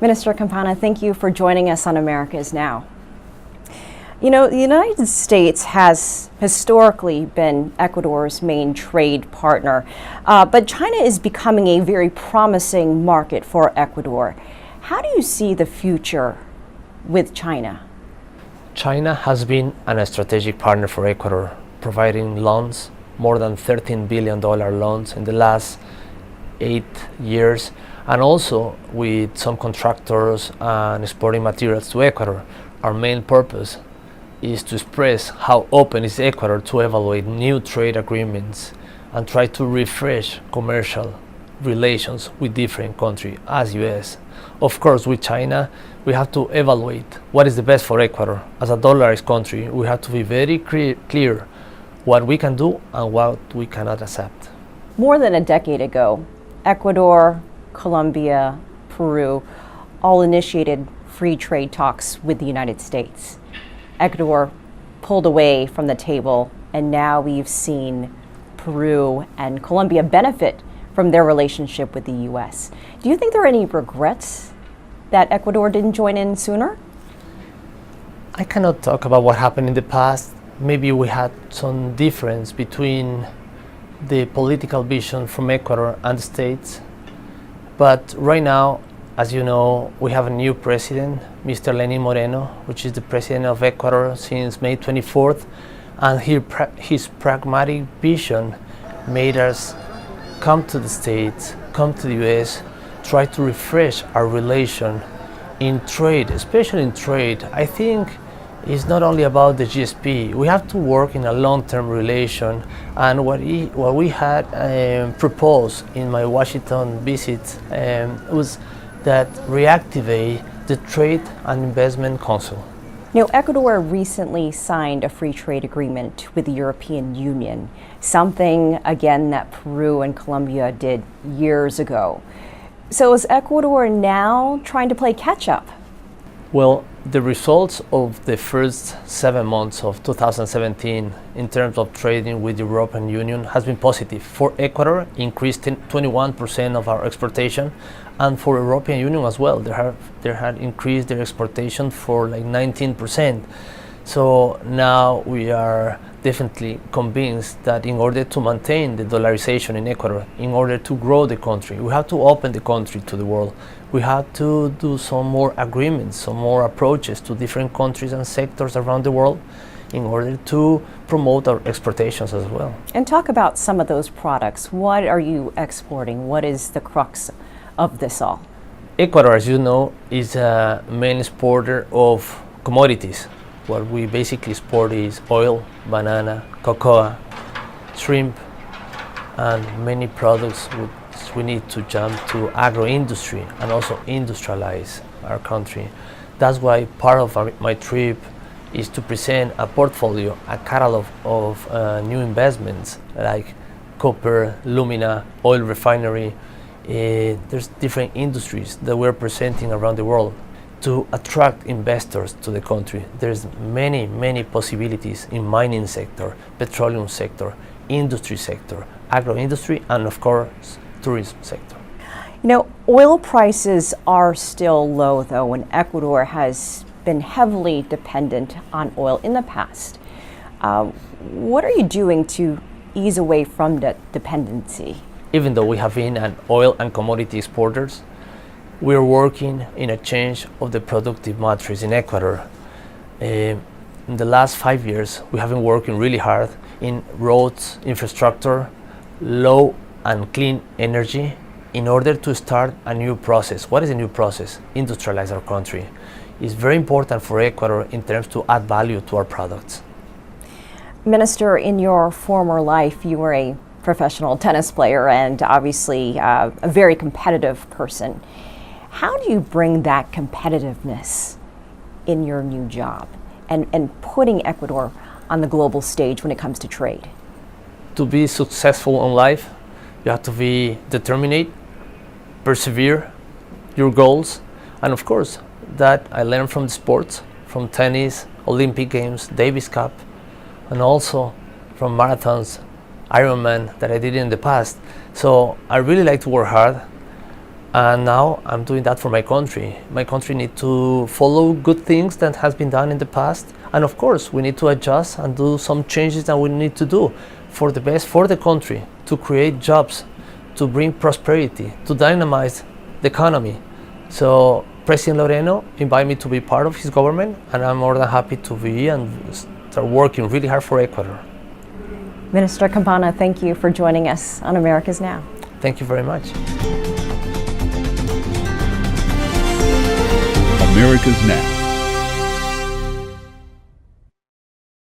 Minister Campana, thank you for joining us on America Is Now. You know, the United States has historically been Ecuador's main trade partner, but China is becoming a very promising market for Ecuador. How do you see the future with China? China has been a strategic partner for Ecuador, providing loans, more than $13 billion loans in the last 8 years, and also with some contractors and exporting materials to Ecuador. Our main purpose is to express how open is Ecuador to evaluate new trade agreements and try to refresh commercial relations with different countries as US. Of course, with China, we have to evaluate what is the best for Ecuador. As a dollarized country, we have to be very clear what we can do and what we cannot accept. More than a decade ago, Ecuador, Colombia, Peru all initiated free trade talks with the United States. Ecuador pulled away from the table, and now we've seen Peru and Colombia benefit from their relationship with the US. Do you think there are any regrets that Ecuador didn't join in sooner? I cannot talk about what happened in the past. Maybe we had some difference between the political vision from Ecuador and the States. But right now, as you know, we have a new president, Mr. Lenin Moreno, which is the president of Ecuador since May 24th. And his pragmatic vision made us come to the States, come to the US, try to refresh our relation in trade, especially in trade. I think it's not only about the GSP. We have to work in a long-term relation. And what we had proposed in my Washington visit was that reactivate the Trade and Investment Council. You know, Ecuador recently signed a free trade agreement with the European Union, something, again, that Peru and Colombia did years ago. So is Ecuador now trying to play catch-up? Well, the results of the first 7 months of 2017 in terms of trading with the European Union has been positive. For Ecuador, increased 21% of our exportation, and for European Union as well. They had increased their exportation for like 19%. So now we are definitely convinced that in order to maintain the dollarization in Ecuador, in order to grow the country, we have to open the country to the world. We have to do some more agreements, some more approaches to different countries and sectors around the world in order to promote our exportations as well. And talk about some of those products. What are you exporting? What is the crux of this all? Ecuador, as you know, is a main exporter of commodities. What we basically export is oil, banana, cocoa, shrimp, and many products which we need to jump to agro-industry and also industrialize our country. That's why part of my trip is to present a portfolio, a catalog of new investments like copper, lumina, oil refinery. There's different industries that we're presenting around the world to attract investors to the country. There's many possibilities in mining sector, petroleum sector, industry sector, agro-industry, and of course, tourism sector. You know, oil prices are still low, though, and Ecuador has been heavily dependent on oil in the past. What are you doing to ease away from that dependency? Even though we have been an oil and commodity exporters, we're working in a change of the productive matrix in Ecuador. In the last 5 years, we have been working really hard in roads, infrastructure, low and clean energy in order to start a new process. What is a new process? Industrialize our country. It's very important for Ecuador in terms to add value to our products. Minister, in your former life, you were a professional tennis player and obviously a very competitive person. How do you bring that competitiveness in your new job and putting Ecuador on the global stage when it comes to trade? To be successful in life, you have to be determined, persevere your goals, and of course, that I learned from the sports, from tennis, Olympic Games, Davis Cup, and also from marathons, Ironman that I did in the past. So I really like to work hard. And now I'm doing that for my country. My country needs to follow good things that has been done in the past. And of course, we need to adjust and do some changes that we need to do for the best for the country, to create jobs, to bring prosperity, to dynamize the economy. So President Loreno invited me to be part of his government, and I'm more than happy to be and start working really hard for Ecuador. Minister Campana, thank you for joining us on America Is Now. Thank you very much. America's Now.